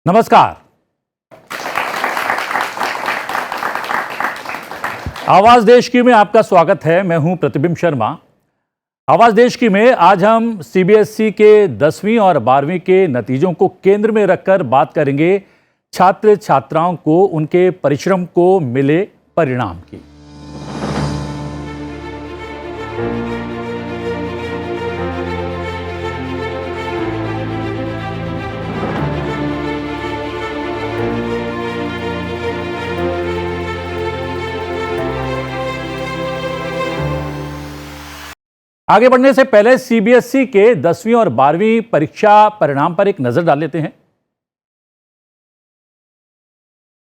नमस्कार। आवाज देश की में आपका स्वागत है। मैं हूं प्रतिबिंब शर्मा। आवाज देश की में आज हम सीबीएसई के 10वीं और 12वीं के नतीजों को केंद्र में रखकर बात करेंगे छात्र छात्राओं को उनके परिश्रम को मिले परिणाम की। आगे बढ़ने से पहले सीबीएसई के 10वीं और 12वीं परीक्षा परिणाम पर एक नजर डाल लेते हैं।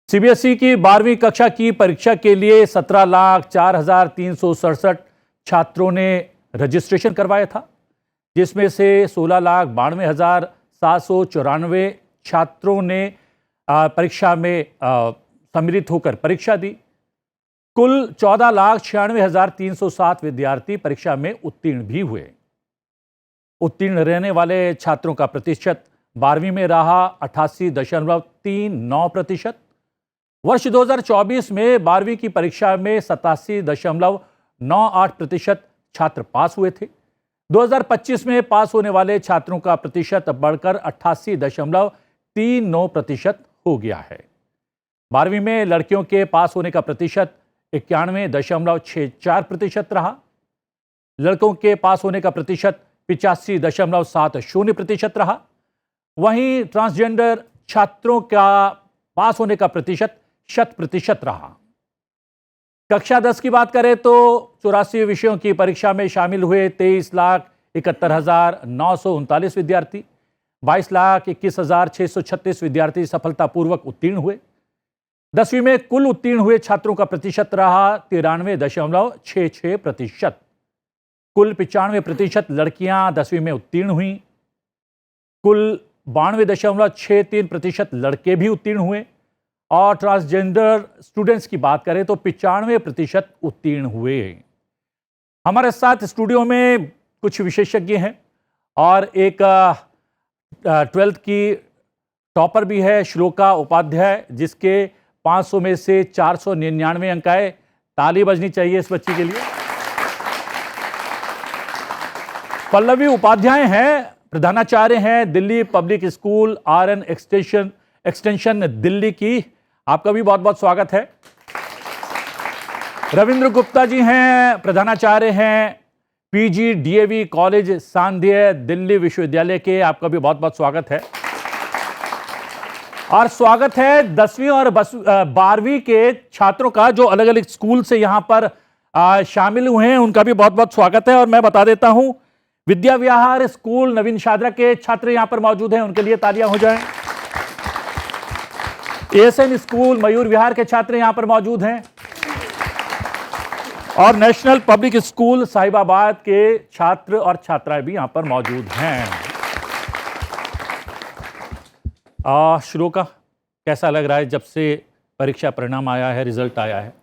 सीबीएसई की 12वीं कक्षा की परीक्षा के लिए 17,04,367 छात्रों ने रजिस्ट्रेशन करवाया था, जिसमें से 16,92,794 छात्रों ने परीक्षा में सम्मिलित होकर परीक्षा दी। कुल 14,96,307 विद्यार्थी परीक्षा में उत्तीर्ण भी हुए। उत्तीर्ण रहने वाले छात्रों का प्रतिशत 12वीं में रहा 88.39%। वर्ष 2024 में 12वीं की परीक्षा में 87.98% छात्र पास हुए थे। 2025 में पास होने वाले छात्रों का प्रतिशत बढ़कर 88.39% हो गया है। 12वीं में लड़कियों के पास होने का प्रतिशत 91.64% रहा। लड़कों के पास होने का प्रतिशत 85.70% रहा। वहीं ट्रांसजेंडर छात्रों का पास होने का प्रतिशत 100% रहा। कक्षा 10 की बात करें तो 84 विषयों की परीक्षा में शामिल हुए 23,71,939 विद्यार्थी, 22,21,636 विद्यार्थी सफलतापूर्वक उत्तीर्ण हुए। 10वीं में कुल उत्तीर्ण हुए छात्रों का प्रतिशत रहा 93.66%। कुल 95% लड़कियां 10वीं में उत्तीर्ण हुई। कुल 92.63% लड़के भी उत्तीर्ण हुए। और ट्रांसजेंडर स्टूडेंट्स की बात करें तो 95% उत्तीर्ण हुए। हमारे साथ स्टूडियो में कुछ विशेषज्ञ हैं और एक 12th की टॉपर भी है, श्लोका उपाध्याय, जिसके 500 में से 499 अंक आए। ताली बजनी चाहिए इस बच्ची के लिए। पल्लवी उपाध्याय हैं, प्रधानाचार्य हैं Delhi public school RN extension Delhi की। आपका भी बहुत बहुत स्वागत है। रविंद्र गुप्ता जी हैं, प्रधानाचार्य हैं PG DAV कॉलेज सांध्य दिल्ली विश्वविद्यालय के। आपका भी बहुत बहुत स्वागत है। और स्वागत है 10वीं और 12वीं के छात्रों का जो अलग अलग स्कूल से यहां पर शामिल हुए हैं, उनका भी बहुत बहुत स्वागत है। और मैं बता देता हूं, विद्या विहार स्कूल नवीन शादरा के छात्र यहां पर मौजूद हैं, उनके लिए तालियां हो जाएं। ASN स्कूल मयूर विहार के छात्र यहां पर मौजूद हैं और नेशनल पब्लिक स्कूल साहिबाबाद के छात्र और छात्राएं भी यहां पर मौजूद हैं। श्लोका, कैसा लग रहा है जब से परीक्षा परिणाम आया है, रिजल्ट आया है?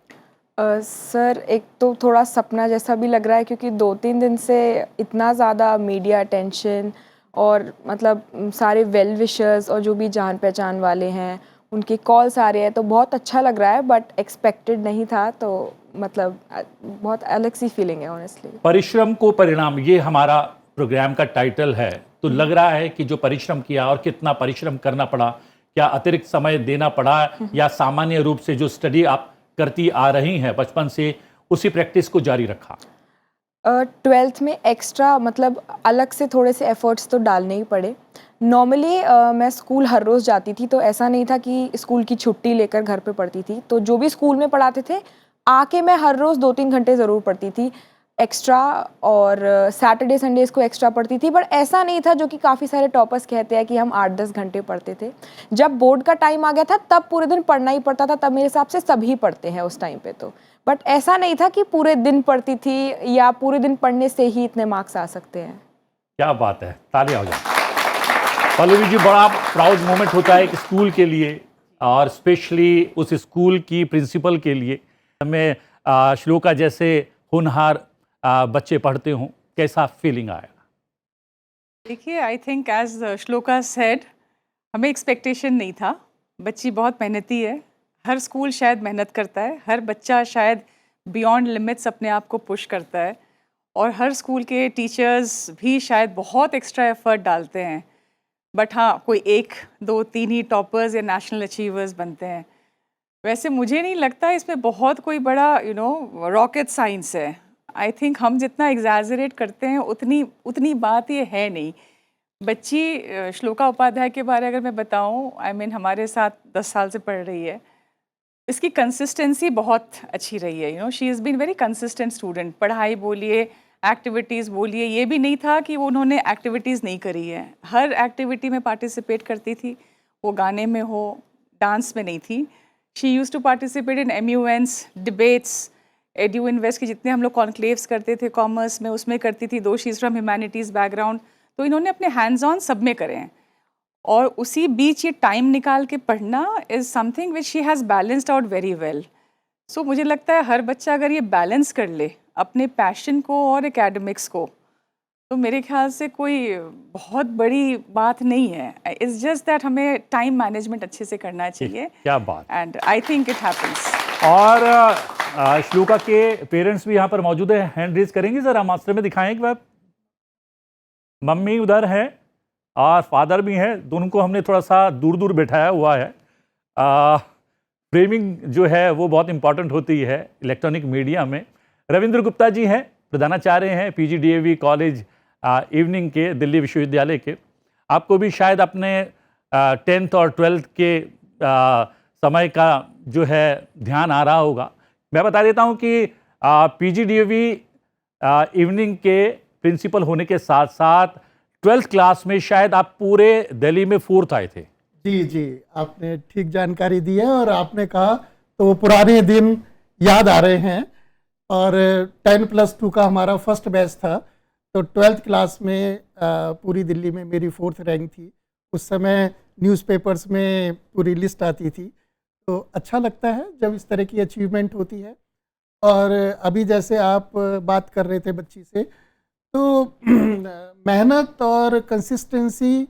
सर, एक तो थोड़ा सपना जैसा भी लग रहा है, क्योंकि 2-3 दिन से इतना ज़्यादा मीडिया अटेंशन और मतलब सारे वेल विशर्स और जो भी जान पहचान वाले हैं उनके कॉल्स आ रहे हैं, तो बहुत अच्छा लग रहा है। बट एक्सपेक्टेड नहीं था, तो मतलब बहुत अलग सी फीलिंग है ऑनेस्टली। परिश्रम को परिणाम, ये हमारा प्रोग्राम का टाइटल है। तो लग रहा है कि जो परिश्रम किया और कितना परिश्रम करना पड़ा, क्या अतिरिक्त समय देना पड़ा, या सामान्य रूप से जो स्टडी आप करती आ रही हैं बचपन से, उसी प्रैक्टिस को जारी रखा? 12th में एक्स्ट्रा मतलब अलग से थोड़े से एफर्ट्स तो डालने ही पड़े। नॉर्मली मैं स्कूल हर रोज़ जाती थी, तो ऐसा नहीं था कि स्कूल की छुट्टी लेकर घर पे पढ़ती थी। तो जो भी स्कूल में पढ़ाते थे, आके मैं हर रोज़ 2-3 घंटे ज़रूर पढ़ती थी एक्स्ट्रा, और सैटरडे संडेज़ को एक्स्ट्रा पढ़ती थी। बट ऐसा नहीं था जो कि काफ़ी सारे टॉपर्स कहते हैं कि हम 8-10 घंटे पढ़ते थे। जब बोर्ड का टाइम आ गया था तब पूरे दिन पढ़ना ही पड़ता था। तब मेरे हिसाब से सभी पढ़ते हैं उस टाइम पे तो। बट ऐसा नहीं था कि पूरे दिन पढ़ती थी या पूरे दिन पढ़ने से ही इतने मार्क्स आ सकते हैं। क्या बात है, तालियां हो जाए। पल्लवी जी, बड़ा प्राउड मोमेंट होता है एक स्कूल के लिए, और स्पेशली उस स्कूल की प्रिंसिपल के लिए। हमें श्लोका जैसे होनहार बच्चे पढ़ते हों, कैसा फीलिंग आया? देखिए, I think as Shloka said, हमें एक्सपेक्टेशन नहीं था। बच्ची बहुत मेहनती है, हर स्कूल शायद मेहनत करता है, हर बच्चा शायद बियॉन्ड लिमिट्स अपने आप को पुश करता है और हर स्कूल के टीचर्स भी शायद बहुत एक्स्ट्रा एफर्ट डालते हैं। बट हाँ, कोई 1, 2, 3 ही टॉपर्स या नेशनल अचीवर्स बनते हैं। वैसे मुझे नहीं लगता इसमें बहुत कोई बड़ा रॉकेट साइंस है। आई थिंक हम जितना एग्जैजरेट करते हैं उतनी बात ये है नहीं। बच्ची श्लोका उपाध्याय के बारे अगर मैं बताऊं, आई मीन हमारे साथ 10 साल से पढ़ रही है। इसकी कंसिस्टेंसी बहुत अच्छी रही है। She is been very consistent student. पढ़ाई बोलिए, एक्टिविटीज़ बोलिए, ये भी नहीं था कि वो उन्होंने एक्टिविटीज़ नहीं करी है। हर एक्टिविटी में पार्टिसिपेट करती थी, वो गाने में हो, डांस में नहीं थी। She use to participate in MUNs, debates, एड्यू इन्वेस्ट के जितने हम लोग कॉन्क्लेव्स करते थे कॉमर्स में, उसमें करती थी। दो she is from humanities background, तो इन्होंने अपने हैंड्स ऑन सब में करे हैं। और उसी बीच ये टाइम निकाल के पढ़ना is something which she has balanced out very well. So मुझे लगता है हर बच्चा अगर ये बैलेंस कर ले अपने पैशन को और एकेडमिक्स को, तो मेरे ख्याल से कोई बहुत बड़ी बात नहीं है। इट्स जस्ट दैट हमें टाइम मैनेजमेंट अच्छे से करना चाहिए। क्या बात। And I think it happens. और श्लोका के पेरेंट्स भी यहाँ पर मौजूद है, हैंड रेज करेंगे ज़रा, मास्टर में दिखाएं एक बार। मम्मी उधर है और फादर भी हैं, दोनों को हमने थोड़ा सा दूर दूर बैठाया हुआ है। फ्रेमिंग जो है वो बहुत इंपॉर्टेंट होती है इलेक्ट्रॉनिक मीडिया में। रविंद्र गुप्ता जी हैं, प्रधानाचार्य हैं PGDAV कॉलेज इवनिंग के, दिल्ली विश्वविद्यालय के। आपको भी शायद अपने 10th और 12th के समय का जो है ध्यान आ रहा होगा। मैं बता देता हूँ कि PGDAV इवनिंग के प्रिंसिपल होने के साथ साथ 12th क्लास में शायद आप पूरे दिल्ली में 4th आए थे। जी, आपने ठीक जानकारी दी है और आपने कहा तो वो पुराने दिन याद आ रहे हैं। और 10+2 का हमारा फर्स्ट बैच था, तो 12th क्लास में पूरी दिल्ली में मेरी 4th रैंक थी। उस समय न्यूज़पेपर्स में पूरी लिस्ट आती थी, तो अच्छा लगता है जब इस तरह की अचीवमेंट होती है। और अभी जैसे आप बात कर रहे थे बच्ची से, तो मेहनत और कंसिस्टेंसी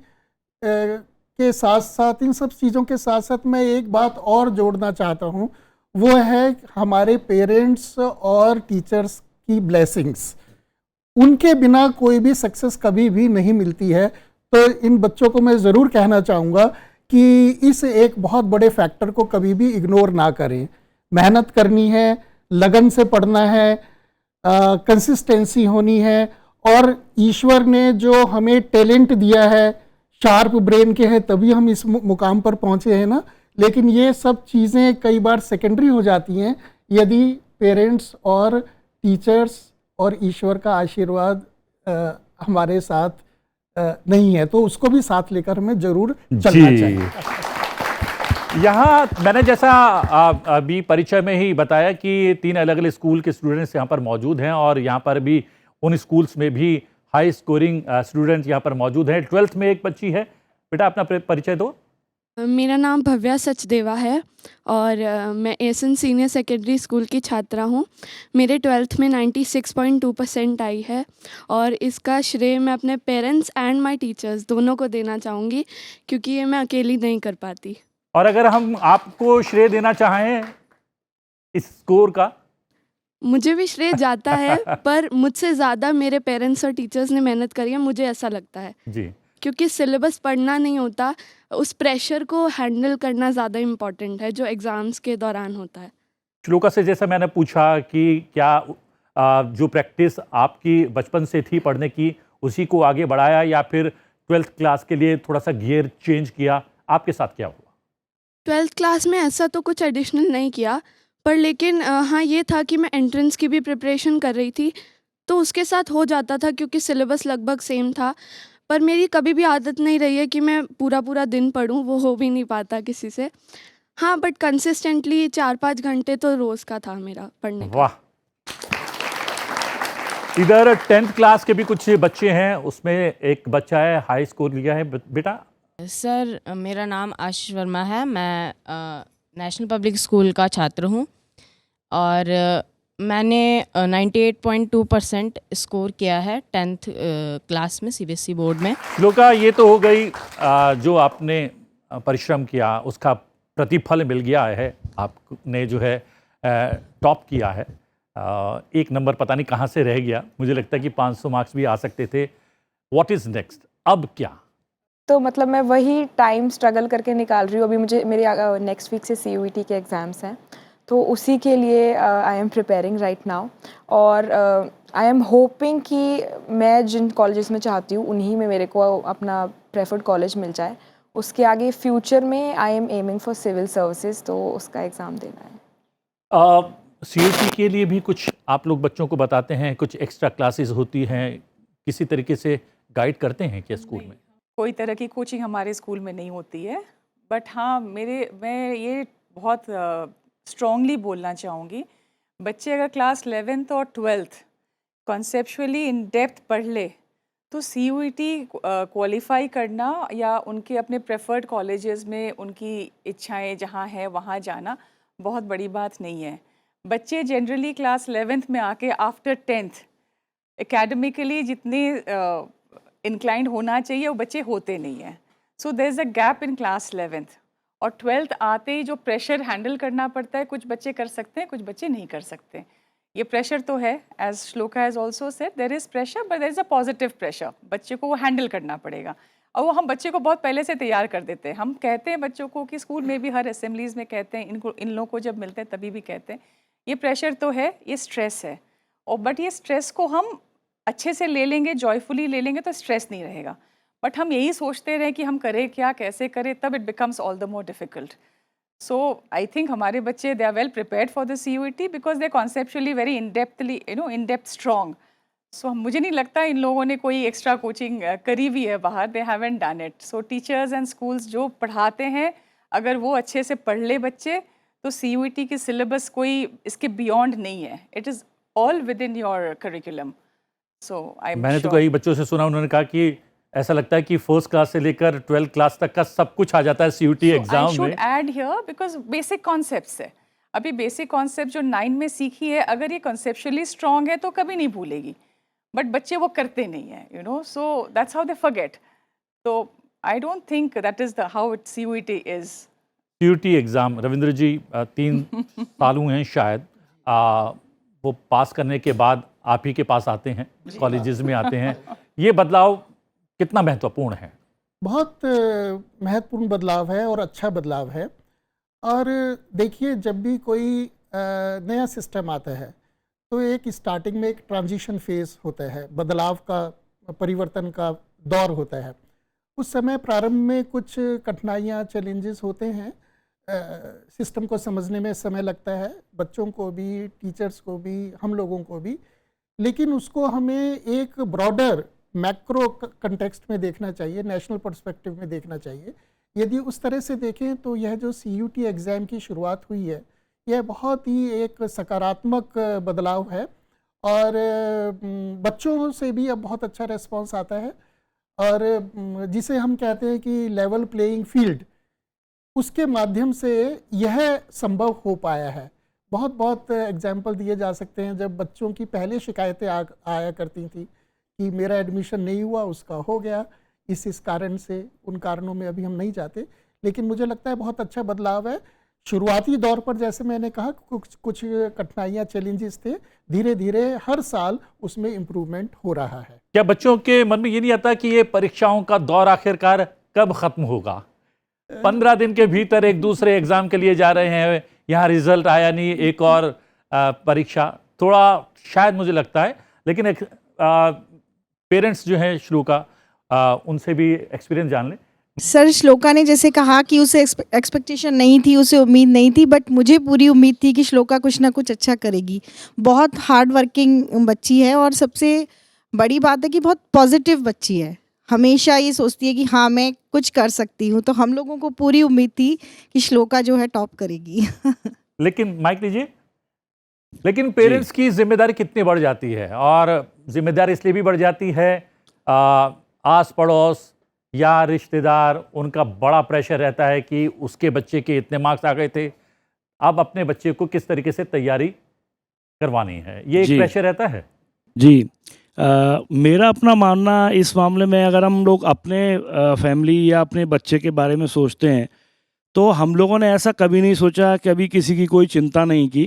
के साथ साथ, इन सब चीज़ों के साथ साथ मैं एक बात और जोड़ना चाहता हूँ, वो है हमारे पेरेंट्स और टीचर्स की ब्लेसिंग्स। उनके बिना कोई भी सक्सेस कभी भी नहीं मिलती है। तो इन बच्चों को मैं ज़रूर कहना चाहूँगा कि इस एक बहुत बड़े फैक्टर को कभी भी इग्नोर ना करें। मेहनत करनी है, लगन से पढ़ना है, कंसिस्टेंसी होनी है। और ईश्वर ने जो हमें टैलेंट दिया है, शार्प ब्रेन के हैं तभी हम इस मुकाम पर पहुँचे हैं ना। लेकिन ये सब चीज़ें कई बार सेकेंडरी हो जाती हैं यदि पेरेंट्स और टीचर्स और ईश्वर का आशीर्वाद हमारे साथ नहीं है, तो उसको भी साथ लेकर हमें जरूर चलना चाहिए। यहाँ मैंने जैसा अभी परिचय में ही बताया कि 3 अलग अलग स्कूल के स्टूडेंट्स यहाँ पर मौजूद हैं और यहाँ पर भी उन स्कूल्स में भी हाई स्कोरिंग स्टूडेंट यहाँ पर मौजूद हैं। 12th में एक बच्ची है, बेटा अपना परिचय दो। मेरा नाम भव्या सचदेवा है और मैं एसन सीनियर सेकेंडरी स्कूल की छात्रा हूँ। मेरे 12th में 96.2% आई है और इसका श्रेय मैं अपने पेरेंट्स एंड माय टीचर्स दोनों को देना चाहूँगी, क्योंकि ये मैं अकेली नहीं कर पाती। और अगर हम आपको श्रेय देना चाहें इस स्कोर का? मुझे भी श्रेय जाता है पर मुझसे ज़्यादा मेरे पेरेंट्स और टीचर्स ने मेहनत करी है, मुझे ऐसा लगता है जी। क्योंकि सिलेबस पढ़ना नहीं होता, उस प्रेशर को हैंडल करना ज़्यादा इम्पॉर्टेंट है जो एग्ज़ाम्स के दौरान होता है। श्लोका से जैसा मैंने पूछा कि क्या जो प्रैक्टिस आपकी बचपन से थी पढ़ने की, उसी को आगे बढ़ाया या फिर 12th क्लास के लिए थोड़ा सा गियर चेंज किया? आपके साथ क्या हुआ? 12th क्लास में ऐसा तो कुछ एडिशनल नहीं किया, पर लेकिन हाँ ये था कि मैं एंट्रेंस की भी प्रिपरेशन कर रही थी, तो उसके साथ हो जाता था क्योंकि सिलेबस लगभग सेम था। पर मेरी कभी भी आदत नहीं रही है कि मैं पूरा दिन पढूं, वो हो भी नहीं पाता किसी से। हाँ, बट कंसिस्टेंटली 4-5 घंटे तो रोज़ का था मेरा पढ़ने का। वाह। इधर 10th क्लास के भी कुछ बच्चे हैं, उसमें एक बच्चा है हाई स्कोर लिया है। बेटा? सर, मेरा नाम आशीष वर्मा है। मैं नेशनल पब्लिक स्कूल का छात्र हूँ और मैंने 98.2% स्कोर किया है 10th क्लास में CBSE बोर्ड में। श्लोका, ये तो हो गई जो आपने परिश्रम किया, उसका प्रतिफल मिल गया है, आपने जो है टॉप किया है। एक नंबर पता नहीं कहाँ से रह गया, मुझे लगता है कि 500 मार्क्स भी आ सकते थे। व्हाट इज़ नेक्स्ट, अब क्या? तो मतलब मैं वही टाइम स्ट्रगल करके निकाल रही हूँ। अभी मुझे मेरे नेक्स्ट वीक से CUET के एग्ज़ाम्स हैं, तो उसी के लिए I am preparing right now. और आई एम होपिंग कि मैं जिन कॉलेजेस में चाहती हूँ उन्हीं में मेरे को अपना प्रेफर्ड कॉलेज मिल जाए। उसके आगे फ्यूचर में I am aiming for civil services, तो उसका एग्ज़ाम देना है। CUET के लिए भी कुछ आप लोग बच्चों को बताते हैं, कुछ एक्स्ट्रा क्लासेस होती हैं, किसी तरीके से गाइड करते हैं क्या स्कूल में? कोई तरह की कोचिंग हमारे स्कूल में नहीं होती है, बट हाँ मैं ये बहुत स्ट्रॉन्गली बोलना चाहूँगी, बच्चे अगर क्लास 11th और 12th कॉन्सेप्चुअली इन डेप्थ पढ़ ले तो CUET क्वालिफाई करना या उनके अपने प्रेफर्ड कॉलेजेस में उनकी इच्छाएं जहाँ है वहाँ जाना बहुत बड़ी बात नहीं है। बच्चे जनरली क्लास 11th में आके आफ्टर 10th एकेडमिकली जितने इंक्लाइंड होना चाहिए वो बच्चे होते नहीं हैं। So there is a gap in class 11th और 12th आते ही जो प्रेशर हैंडल करना पड़ता है, कुछ बच्चे कर सकते हैं, कुछ बच्चे नहीं कर सकते। ये प्रेशर तो है, as Shloka has also said, there is pressure but there is a positive pressure. बच्चे को वो हैंडल करना पड़ेगा और वो हम बच्चे को बहुत पहले से तैयार कर देते हैं। हम कहते हैं बच्चों को कि स्कूल में भी हर असेंबलीज़ में कहते हैं, इन लोगों को जब मिलते हैं तभी भी कहते हैं ये प्रेशर तो है, ये स्ट्रेस है, और बट ये स्ट्रेस को हम अच्छे से ले लेंगे, जॉयफुली ले लेंगे तो स्ट्रेस नहीं रहेगा। बट हम यही सोचते रहे कि हम करें क्या, कैसे करें, तब it becomes all the more difficult. So I think हमारे बच्चे they are well prepared for the CUET because they conceptually very in depth strong. So मुझे नहीं लगता इन लोगों ने कोई एक्स्ट्रा कोचिंग करी भी है बाहर, they haven't done it. So teachers and schools जो पढ़ाते हैं अगर वो अच्छे से पढ़ ले बच्चे तो CUET की सिलेबस कोई इसके बियॉन्ड नहीं है, it is all with in your curriculum. मैंने तो कई बच्चों से सुना, उन्होंने कहा कि ऐसा लगता है कि फर्स्ट क्लास से लेकर 12th क्लास तक का सब कुछ आ जाता है CUET एग्जाम में। I should add here because basic concepts है। अभी बेसिक कॉन्सेप्ट जो 9 में सीखी है, अगर ये कॉन्सेप्चुअली स्ट्रॉन्ग है तो कभी नहीं भूलेगी, बट बच्चे वो करते नहीं हैं, you know, so that's how they forget. तो I don't think that is the how CUET is. CUET exam Ravindra ji 3 साल हुए हैं शायद, वो पास करने के बाद आप ही के पास आते हैं, कॉलेजेस में आते हैं, ये बदलाव कितना महत्वपूर्ण है? बहुत महत्वपूर्ण बदलाव है और अच्छा बदलाव है। और देखिए, जब भी कोई नया सिस्टम आता है तो एक स्टार्टिंग में एक ट्रांजिशन फेज होता है, बदलाव का, परिवर्तन का दौर होता है। उस समय प्रारंभ में कुछ कठिनाइयाँ, चैलेंजेस होते हैं, सिस्टम को समझने में समय लगता है, बच्चों को भी, टीचर्स को भी, हम लोगों को भी। लेकिन उसको हमें एक ब्रॉडर मैक्रो कंटेक्स्ट में देखना चाहिए, नेशनल पर्सपेक्टिव में देखना चाहिए। यदि उस तरह से देखें तो यह जो CUET एग्ज़ाम की शुरुआत हुई है, यह बहुत ही एक सकारात्मक बदलाव है और बच्चों से भी अब बहुत अच्छा रिस्पांस आता है। और जिसे हम कहते हैं कि लेवल प्लेइंग फील्ड, उसके माध्यम से यह संभव हो पाया है। बहुत बहुत एग्जाम्पल दिए जा सकते हैं। जब बच्चों की पहले शिकायतें आया करती थी कि मेरा एडमिशन नहीं हुआ, उसका हो गया, इस कारण से, उन कारणों में अभी हम नहीं जाते, लेकिन मुझे लगता है बहुत अच्छा बदलाव है। शुरुआती दौर पर जैसे मैंने कहा कुछ कठिनाइयाँ, चैलेंजेस थे, धीरे धीरे हर साल उसमें इम्प्रूवमेंट हो रहा है। क्या बच्चों के मन में ये नहीं आता कि ये परीक्षाओं का दौर आखिरकार कब ख़त्म होगा? 15 दिन के भीतर एक दूसरे एग्ज़ाम के लिए जा रहे हैं, यहाँ रिजल्ट आया नहीं, एक और परीक्षा, थोड़ा शायद मुझे लगता है। लेकिन पेरेंट्स जो हैं श्लोका, उनसे भी एक्सपीरियंस जान लें। सर, श्लोका ने जैसे कहा कि उसे एक्सपेक्टेशन नहीं थी, उसे उम्मीद नहीं थी, बट मुझे पूरी उम्मीद थी कि श्लोका कुछ ना कुछ अच्छा करेगी। बहुत हार्ड वर्किंग बच्ची है और सबसे बड़ी बात है कि बहुत पॉजिटिव बच्ची है, हमेशा ये सोचती है कि हाँ मैं कुछ कर सकती हूँ। तो हम लोगों को पूरी उम्मीद थी कि श्लोका जो है टॉप करेगी। लेकिन माइक लीजिए, लेकिन पेरेंट्स की जिम्मेदारी कितनी बढ़ जाती है, और जिम्मेदारी इसलिए भी बढ़ जाती है, आस पड़ोस या रिश्तेदार, उनका बड़ा प्रेशर रहता है कि उसके बच्चे के इतने मार्क्स आ गए थे, अब अपने बच्चे को किस तरीके से तैयारी करवानी है, ये एक प्रेशर रहता है। जी, मेरा अपना मानना इस मामले में, अगर हम लोग अपने फैमिली या अपने बच्चे के बारे में सोचते हैं, तो हम लोगों ने ऐसा कभी नहीं सोचा, कभी किसी की कोई चिंता नहीं की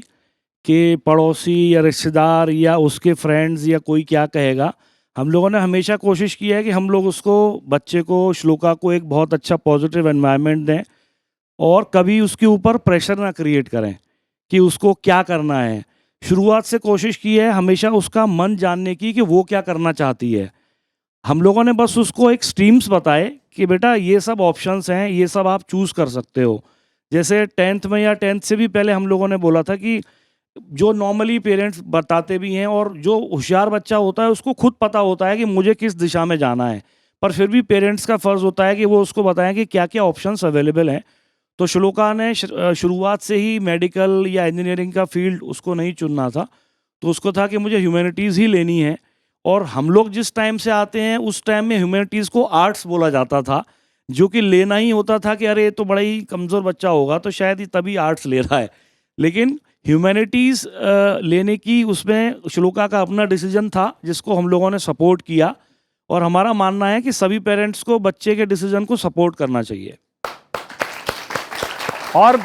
कि पड़ोसी या रिश्तेदार या उसके फ्रेंड्स या कोई क्या कहेगा। हम लोगों ने हमेशा कोशिश की है कि हम लोग उसको, बच्चे को, श्लोका को एक बहुत अच्छा पॉजिटिव एनवायरनमेंट दें और कभी उसके ऊपर प्रेशर ना क्रिएट करें कि उसको क्या करना है। शुरुआत से कोशिश की है हमेशा उसका मन जानने की कि वो क्या करना चाहती है। हम लोगों ने बस उसको एक स्ट्रीम्स बताए कि बेटा ये सब ऑप्शंस हैं, ये सब आप चूज़ कर सकते हो। जैसे 10th में या 10th से भी पहले हम लोगों ने बोला था कि जो नॉर्मली पेरेंट्स बताते भी हैं और जो होशियार बच्चा होता है उसको खुद पता होता है कि मुझे किस दिशा में जाना है, पर फिर भी पेरेंट्स का फ़र्ज़ होता है कि वो उसको बताएं कि क्या क्या ऑप्शंस अवेलेबल हैं। तो श्लोका ने शुरुआत से ही मेडिकल या इंजीनियरिंग का फील्ड उसको नहीं चुनना था, तो उसको था कि मुझे ह्यूमैनिटीज़ ही लेनी है। और हम लोग जिस टाइम से आते हैं उस टाइम में ह्यूमैनिटीज़ को आर्ट्स बोला जाता था, जो कि लेना ही होता था कि अरे ये तो बड़ा ही कमज़ोर बच्चा होगा तो शायद ही तभी आर्ट्स ले रहा है। लेकिन ह्यूमैनिटीज़ लेने की उसमें श्लोका का अपना डिसीजन था, जिसको हम लोगों ने सपोर्ट किया। और हमारा मानना है कि सभी पेरेंट्स को बच्चे के डिसीजन को सपोर्ट करना चाहिए। और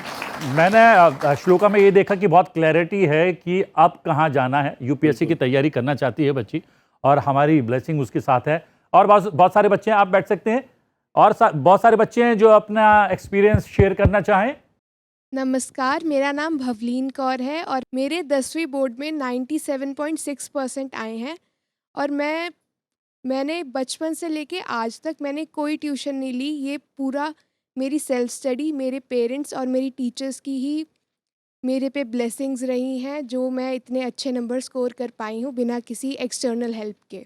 मैंने श्लोका में ये देखा कि बहुत क्लैरिटी है कि अब कहाँ जाना है। यूपीएससी की तैयारी करना चाहती है बच्ची और हमारी ब्लेसिंग उसके साथ है। और बहुत सारे बच्चे हैं, आप बैठ सकते हैं। और बहुत सारे बच्चे हैं जो अपना एक्सपीरियंस शेयर करना चाहें। नमस्कार, मेरा नाम भवलीन कौर है और मेरे 10वीं बोर्ड में 97.6% आए हैं। और मैंने बचपन से लेके आज तक मैंने कोई ट्यूशन नहीं ली। ये पूरा मेरी सेल्फ स्टडी, मेरे पेरेंट्स और मेरी टीचर्स की ही मेरे पे ब्लेसिंग्स रही हैं, जो मैं इतने अच्छे नंबर स्कोर कर पाई हूँ बिना किसी एक्सटर्नल हेल्प के।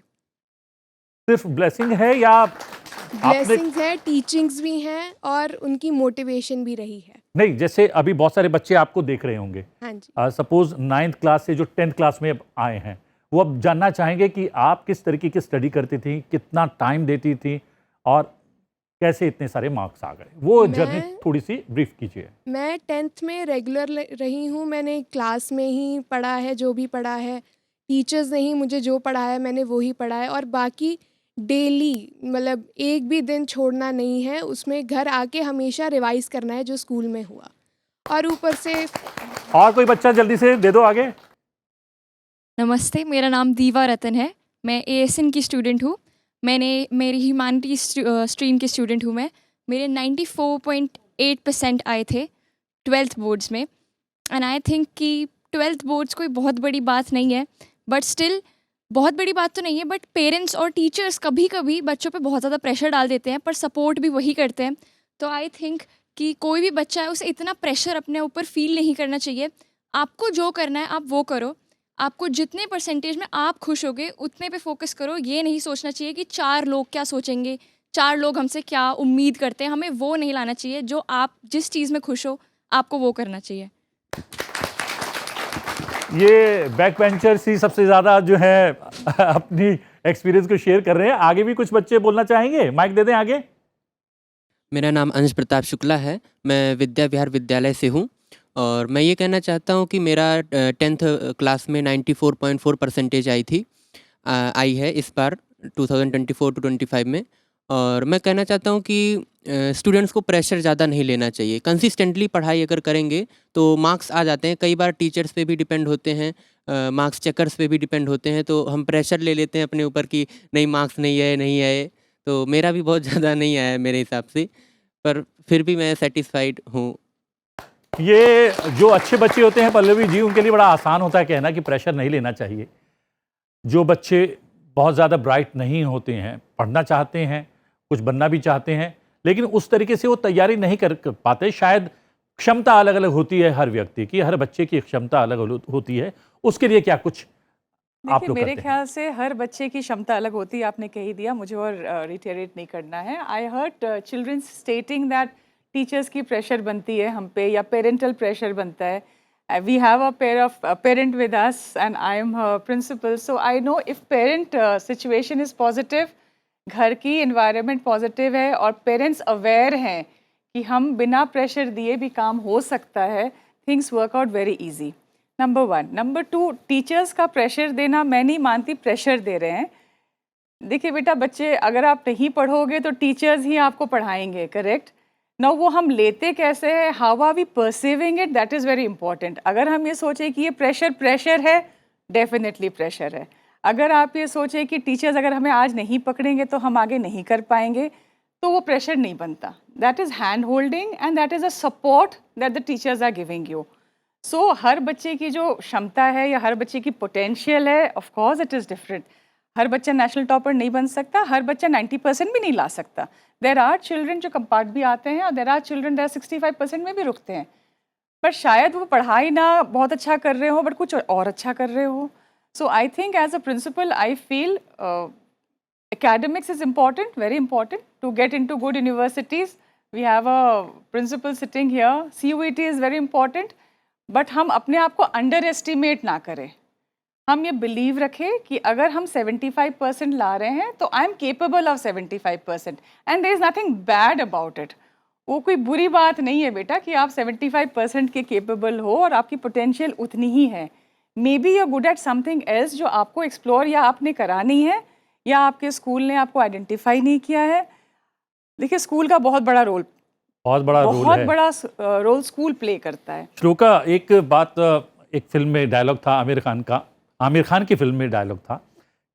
सिर्फ ब्लेसिंग है या आपने? ब्लेसिंग्स है, टीचिंग्स भी हैं और उनकी मोटिवेशन भी रही है। नहीं, जैसे अभी बहुत सारे बच्चे आपको देख रहे होंगे, हाँ जी। सपोज 9th क्लास से जो 10th क्लास में अब आए हैं, वो अब जानना चाहेंगे कि आप किस तरीके की स्टडी करती थी, कितना टाइम देती थी और कैसे इतने सारे मार्क्स आ गए। वो जर्नी थोड़ी सी ब्रीफ कीजिए। मैं 10th में रेगुलर रही हूँ। मैंने क्लास में ही पढ़ा है, जो भी पढ़ा है। टीचर्स ने ही मुझे जो पढ़ाया मैंने वो ही पढ़ा है। और बाकी डेली, मतलब एक भी दिन छोड़ना नहीं है, उसमें घर आके हमेशा रिवाइज करना है जो स्कूल में हुआ। और ऊपर से और कोई बच्चा जल्दी से दे दो आगे। नमस्ते, मेरा नाम दीवा रतन है। मैं ASN की स्टूडेंट हूँ। मेरी ह्यूमैनिटी स्ट्रीम की स्टूडेंट हूँ मैं। मेरे 94.8% आए थे 12th बोर्ड्स में। एंड आई थिंक कि 12th बोर्ड्स कोई बहुत बड़ी बात नहीं है, बट स्टिल बहुत बड़ी बात तो नहीं है। बट पेरेंट्स और टीचर्स कभी कभी बच्चों पे बहुत ज़्यादा प्रेशर डाल देते हैं, पर सपोर्ट भी वही करते हैं। तो आई थिंक कि कोई भी बच्चा है उसे इतना प्रेशर अपने ऊपर फील नहीं करना चाहिए। आपको जो करना है आप वो करो। आपको जितने परसेंटेज में आप खुश होगे उतने पे फोकस करो। ये नहीं सोचना चाहिए कि 4 लोग क्या सोचेंगे, 4 लोग हमसे क्या उम्मीद करते हैं। हमें वो नहीं लाना चाहिए। जो आप जिस चीज़ में खुश हो आपको वो करना चाहिए। ये बैक बेंचर्स ही सबसे ज़्यादा जो है अपनी एक्सपीरियंस को शेयर कर रहे हैं। आगे भी कुछ बच्चे बोलना चाहेंगे, माइक दे दें आगे। मेरा नाम अंश प्रताप शुक्ला है। मैं विद्या विहार विद्यालय से हूँ और मैं ये कहना चाहता हूँ कि मेरा 10th क्लास में 94.4 परसेंटेज आई है इस बार 2024-25 में। और मैं कहना चाहता हूँ कि स्टूडेंट्स को प्रेशर ज़्यादा नहीं लेना चाहिए। कंसिस्टेंटली पढ़ाई अगर करेंगे तो मार्क्स आ जाते हैं। कई बार टीचर्स पे भी डिपेंड होते हैं, मार्क्स चेकर्स पे भी डिपेंड होते हैं, तो हम प्रेशर ले लेते हैं अपने ऊपर कि नहीं मार्क्स नहीं आए। तो मेरा भी बहुत ज़्यादा नहीं आया है मेरे हिसाब से, पर फिर भी मैं सेटिस्फाइड हूँ। ये जो अच्छे बच्चे होते हैं पल्लवी जी, उनके लिए बड़ा आसान होता है कहना कि प्रेशर नहीं लेना चाहिए। जो बच्चे बहुत ज़्यादा ब्राइट नहीं होते हैं, पढ़ना चाहते हैं, कुछ बनना भी चाहते हैं, लेकिन उस तरीके से वो तैयारी नहीं कर पाते। शायद क्षमता अलग अलग होती है हर व्यक्ति की, हर बच्चे की क्षमता अलग होती है। उसके लिए क्या कुछ आप लोग मेरे करते हैं? ख्याल से हर बच्चे की क्षमता अलग होती है। आपने कह ही दिया, मुझे और रिटेरेट नहीं करना है। I heard children stating that teachers की प्रेशर बनती है हम पे या पेरेंटल प्रेशर बनता है। We have a parent with us and I am her principal, so I know if parent situation is positive, घर की environment positive है और parents aware हैं कि हम बिना pressure दिए भी काम हो सकता है, things work out very easy. Number 1। Number 2, teachers का प्रेशर देना मैं नहीं मानती प्रेशर दे रहे हैं। देखिए बेटा, बच्चे अगर आप नहीं पढ़ोगे तो टीचर्स ही आपको पढ़ाएंगे, करेक्ट ना? वो हम लेते कैसे हैं, how are we perceiving it, that is very important. अगर हम ये सोचें कि ये प्रेशर है, डेफिनेटली प्रेशर है। अगर आप ये सोचें कि टीचर्स अगर हमें आज नहीं पकड़ेंगे तो हम आगे नहीं कर पाएंगे, तो वो प्रेशर नहीं बनता। That is hand holding and that is a support that the teachers are giving you. So हर बच्चे की जो क्षमता है या हर बच्चे की पोटेंशियल है, of course it is different. हर बच्चा नेशनल टॉपर नहीं बन सकता, हर बच्चा 90% भी नहीं ला सकता। देर आर चिल्ड्रन जो कंपार्ट भी आते हैं और देर आर चिल्ड्रन देर 65% में भी रुकते हैं। पर शायद वो पढ़ाई ना बहुत अच्छा कर रहे हो, बट कुछ और अच्छा कर रहे हो। So I think as a principal I feel academics is important, very important to get into good universities. We have a principal sitting here. CUET is very important, but हम अपने आप को underestimate ना करें। हम ये बिलीव रखें कि अगर हम 75% ला रहे हैं तो I am capable of 75% and there is nothing bad about it. वो कोई बुरी बात नहीं है बेटा कि आप 75% के केपेबल हो और आपकी पोटेंशियल उतनी ही है। May be you are good at something else जो आपको एक्सप्लोर या आपने करा नहीं है या आपके स्कूल ने आपको आइडेंटिफाई नहीं किया है। देखिए, स्कूल का बहुत बड़ा रोल रोल स्कूल प्ले करता है। श्लोका, एक बात, एक फिल्म में डायलॉग था आमिर खान की फिल्म में डायलॉग था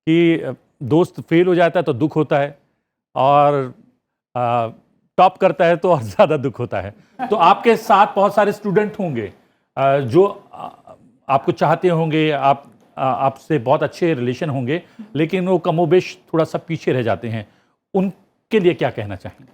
कि दोस्त फेल हो जाता है तो दुख होता है और टॉप करता है तो और ज़्यादा दुख होता है। तो आपके साथ बहुत सारे स्टूडेंट होंगे जो आपको चाहते होंगे, आपसे बहुत अच्छे रिलेशन होंगे, लेकिन वो कमोबेश थोड़ा सा पीछे रह जाते हैं। उनके लिए क्या कहना चाहेंगे?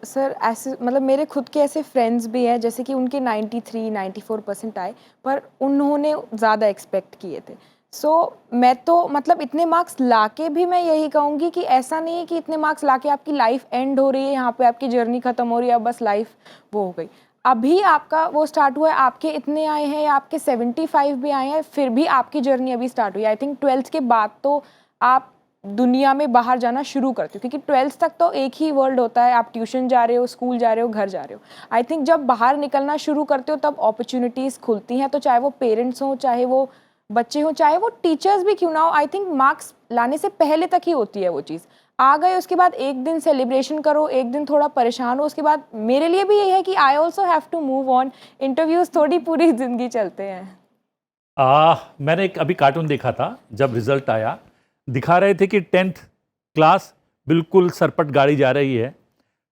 सर ऐसे मतलब मेरे खुद के ऐसे फ्रेंड्स भी हैं जैसे कि उनके 93-94% आए, पर उन्होंने ज़्यादा एक्सपेक्ट किए थे। सो मैं तो मतलब इतने मार्क्स लाके भी मैं यही कहूँगी कि ऐसा नहीं है कि इतने मार्क्स लाके आपकी लाइफ एंड हो रही है, यहाँ पे आपकी जर्नी ख़त्म हो रही है, अब बस लाइफ वो हो गई। अभी आपका वो स्टार्ट हुआ है, आपके इतने आए हैं या आपके 75 भी आए हैं, फिर भी आपकी जर्नी अभी स्टार्ट हुई है। आई थिंक 12th के बाद तो आप दुनिया में बाहर जाना शुरू करते हो, क्योंकि 12th तक तो एक ही वर्ल्ड होता है। आप ट्यूशन जा रहे हो, स्कूल जा रहे हो, घर जा रहे हो। आई थिंक जब बाहर निकलना शुरू करते हो तब अपॉर्चुनिटीज़ खुलती हैं, तो चाहे वो पेरेंट्स हों, चाहे वो बच्चे हों, चाहे वो टीचर्स भी क्यों ना हो। आई थिंक मार्क्स लाने से पहले तक ही होती है वो चीज़। आ गए उसके बाद एक दिन सेलिब्रेशन करो, एक दिन थोड़ा परेशान हो, उसके बाद मेरे लिए भी यही है कि I also have to move on. Interviews थोड़ी पूरी ज़िंदगी चलते हैं। मैंने एक अभी कार्टून देखा था, जब रिजल्ट आया दिखा रहे थे कि 10th क्लास बिल्कुल सरपट गाड़ी जा रही है,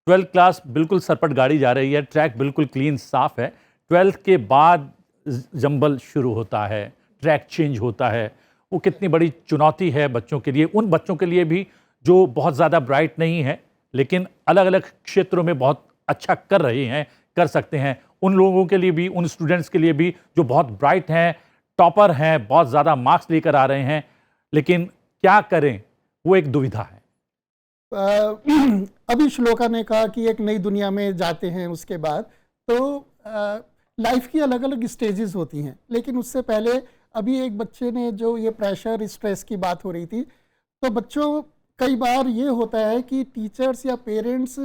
12th क्लास बिल्कुल सरपट गाड़ी जा रही है, ट्रैक बिल्कुल क्लीन साफ़ है। 12th के बाद जंबल शुरू होता है, ट्रैक चेंज होता है। वो कितनी बड़ी चुनौती है बच्चों के लिए, उन बच्चों के लिए भी जो बहुत ज़्यादा ब्राइट नहीं है लेकिन अलग अलग क्षेत्रों में बहुत अच्छा कर रहे हैं, कर सकते हैं। उन लोगों के लिए भी, उन स्टूडेंट्स के लिए भी जो बहुत ब्राइट हैं, टॉपर हैं, बहुत ज़्यादा मार्क्स लेकर आ रहे हैं, लेकिन क्या करें, वो एक दुविधा है। अभी श्लोका ने कहा कि एक नई दुनिया में जाते हैं, उसके बाद तो लाइफ की अलग अलग स्टेजेस होती हैं। लेकिन उससे पहले अभी एक बच्चे ने जो ये प्रेशर स्ट्रेस की बात हो रही थी, तो बच्चों कई बार ये होता है कि टीचर्स या पेरेंट्स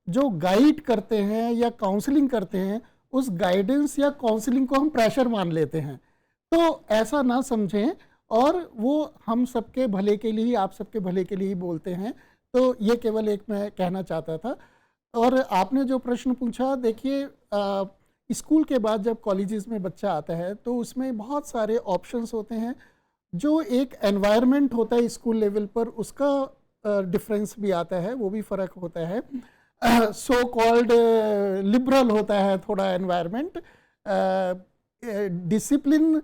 जो गाइड करते हैं या काउंसलिंग करते हैं, उस गाइडेंस या काउंसलिंग को हम प्रेशर मान लेते हैं। तो ऐसा ना समझें, और वो हम सबके भले के लिए, आप सबके भले के लिए ही बोलते हैं। तो ये केवल एक मैं कहना चाहता था। और आपने जो प्रश्न पूछा, देखिए स्कूल के बाद जब कॉलेजेस में बच्चा आता है तो उसमें बहुत सारे ऑप्शंस होते हैं। जो एक एनवायरनमेंट होता है स्कूल लेवल पर, उसका डिफरेंस भी आता है, वो भी फ़र्क होता है। सो कॉल्ड लिबरल होता है थोड़ा एनवायरनमेंट, डिसिप्लिन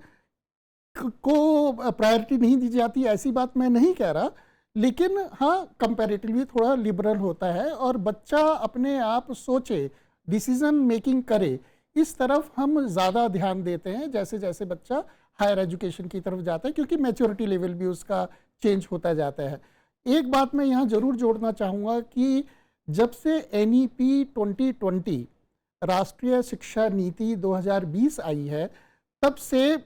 को प्रायोरिटी नहीं दी जाती, ऐसी बात मैं नहीं कह रहा, लेकिन हाँ कंपैरेटिवली थोड़ा लिबरल होता है और बच्चा अपने आप सोचे, डिसीजन मेकिंग करे, इस तरफ हम ज़्यादा ध्यान देते हैं जैसे जैसे बच्चा हायर एजुकेशन की तरफ जाता है, क्योंकि मैच्योरिटी लेवल भी उसका चेंज होता जाता है। एक बात मैं यहाँ ज़रूर जोड़ना चाहूँगा कि जब से NEP 2020 राष्ट्रीय शिक्षा नीति 2020 आई है, तब से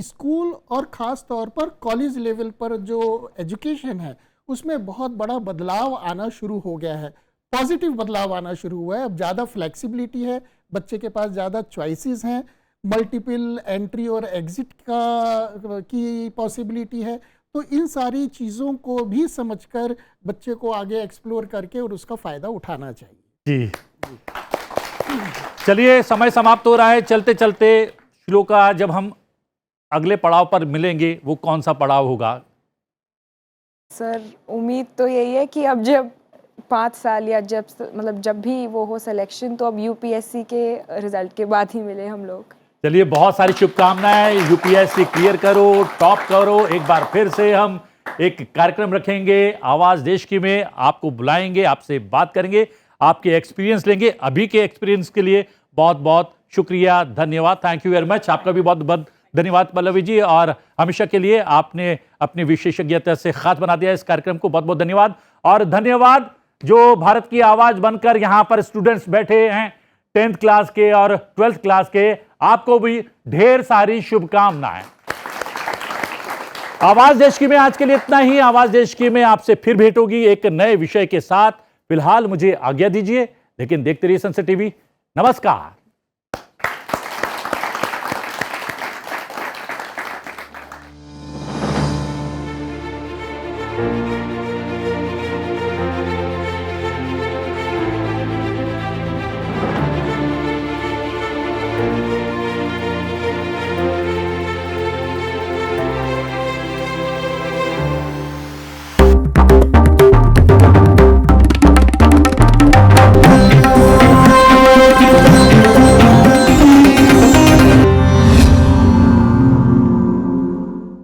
स्कूल और ख़ास तौर पर कॉलेज लेवल पर जो एजुकेशन है उसमें बहुत बड़ा बदलाव आना शुरू हो गया है, पॉजिटिव बदलाव आना शुरू हुआ है। अब ज़्यादा फ्लेक्सिबिलिटी है, बच्चे के पास ज़्यादा चॉइसेस हैं, मल्टीपल एंट्री और एग्जिट की पॉसिबिलिटी है। तो इन सारी चीज़ों को भी समझकर बच्चे को आगे एक्सप्लोर करके और उसका फ़ायदा उठाना चाहिए। जी चलिए, समय समाप्त हो रहा है। चलते चलते श्लोका, जब हम अगले पड़ाव पर मिलेंगे वो कौन सा पड़ाव होगा? सर उम्मीद तो यही है कि अब जब 5 साल या जब भी वो हो सिलेक्शन, तो अब यूपीएससी के रिजल्ट के बाद ही मिले हम लोग। चलिए, बहुत सारी शुभकामनाएं। यूपीएससी क्लियर करो, टॉप करो। एक बार फिर से हम एक कार्यक्रम रखेंगे आवाज़ देश की में, आपको बुलाएंगे, आपसे बात करेंगे, आपके एक्सपीरियंस लेंगे। अभी के एक्सपीरियंस के लिए बहुत बहुत शुक्रिया, धन्यवाद। Thank you very much. आपका भी बहुत बहुत धन्यवाद पल्लवी जी, और हमेशा के लिए आपने अपनी विशेषज्ञता से खास बना दिया इस कार्यक्रम को। बहुत बहुत धन्यवाद। और धन्यवाद जो भारत की आवाज़ बनकर यहाँ पर स्टूडेंट्स बैठे हैं 10th क्लास के और 12th क्लास के, आपको भी ढेर सारी शुभकामनाएं। आवाज देश की में आज के लिए इतना ही। आवाज देश की में आपसे फिर भेंट होगी एक नए विषय के साथ। फिलहाल मुझे आज्ञा दीजिए, लेकिन देखते रहिए सनसेट टीवी। नमस्कार।